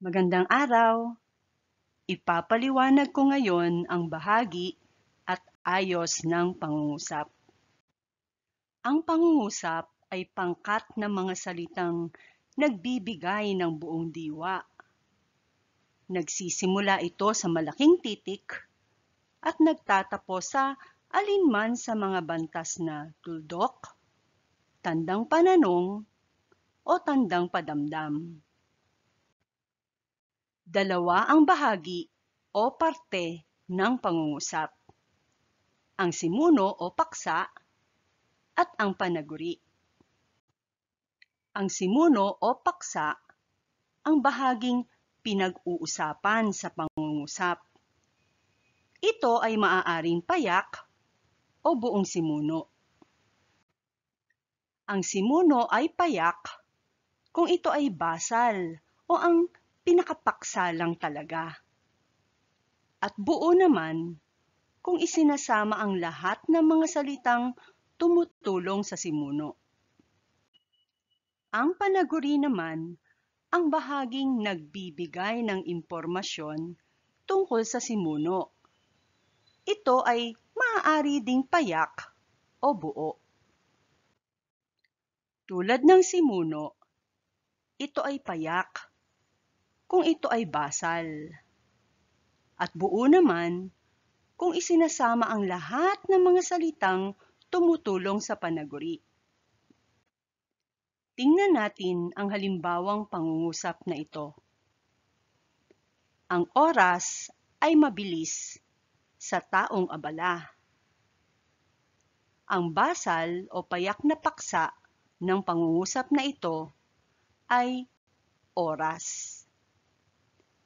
Magandang araw! Ipapaliwanag ko ngayon ang bahagi at ayos ng pangungusap. Ang pangungusap ay pangkat ng mga salitang nagbibigay ng buong diwa. Nagsisimula ito sa malaking titik at nagtatapos sa alinman sa mga bantas na tuldok, tandang pananong, o tandang padamdam. Dalawa ang bahagi o parte ng pangungusap: ang simuno o paksa at ang panaguri. Ang simuno o paksa ang bahaging pinag-uusapan sa pangungusap. Ito ay maaaring payak o buong simuno. Ang simuno ay payak kung ito ay basal o ang pinakapaksa lang talaga. At buo naman kung isinasama ang lahat ng mga salitang tumutulong sa simuno. Ang panaguri naman ang bahaging nagbibigay ng impormasyon tungkol sa simuno. Ito ay maaari ding payak o buo. Tulad ng simuno, ito ay payak kung ito ay basal. At buo naman kung isinasama ang lahat ng mga salitang tumutulong sa panaguri. Tingnan natin ang halimbawang pangungusap na ito. Ang oras ay mabilis sa taong abala. Ang basal o payak na paksa ng pangungusap na ito ay oras.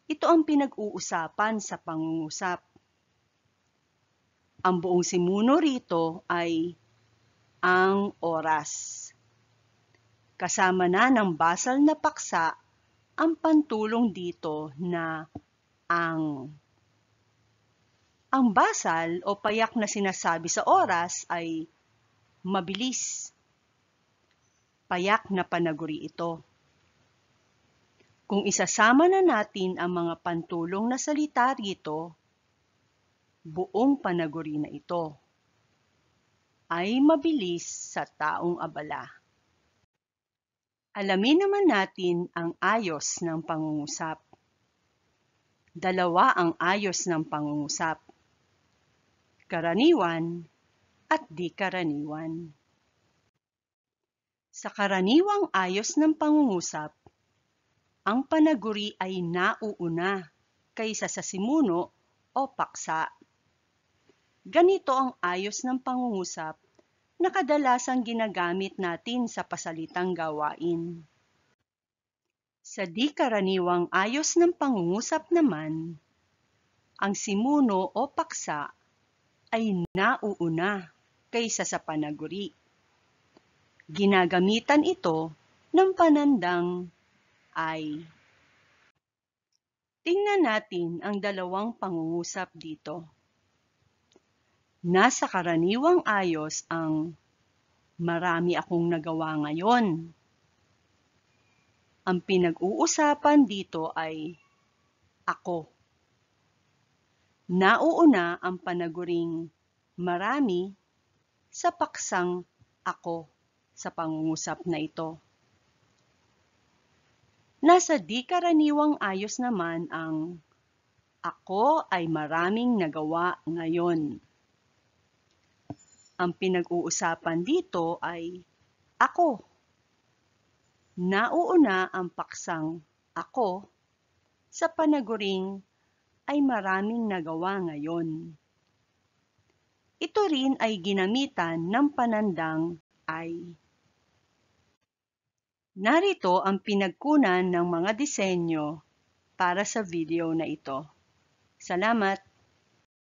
Ito ang pinag-uusapan sa pangungusap. Ang buong simuno rito ay ang oras. Kasama na ng basal na paksa ang pantulong dito na ang. Ang basal o payak na sinasabi sa oras ay mabilis. Payak na panaguri ito. Kung isasama na natin ang mga pantulong na salita rito, buong panaguri na ito ay mabilis sa taong abala. Alamin naman natin ang ayos ng pangungusap. Dalawa ang ayos ng pangungusap: karaniwan at di karaniwan. Sa karaniwang ayos ng pangungusap, ang panaguri ay nauuna kaysa sa simuno o paksa. Ganito ang ayos ng pangungusap na kadalasang ginagamit natin sa pasalitang gawain. Sa di karaniwang ayos ng pangungusap naman, ang simuno o paksa ay nauuna kaysa sa panaguri. Ginagamitan ito ng panandang ay. Tingnan natin ang dalawang pangungusap dito. Nasa karaniwang ayos ang marami akong nagawa ngayon. Ang pinag-uusapan dito ay ako. Nauuna ang panaguring marami sa paksang ako sa pangungusap na ito. Nasa di karaniwang ayos naman ang ako ay maraming nagawa ngayon. Ang pinag-uusapan dito ay ako. Nauuna ang paksang ako sa panaguring ay maraming nagawa ngayon. Ito rin ay ginamitan ng panandang ay. Narito ang pinagkunan ng mga disenyo para sa video na ito. Salamat!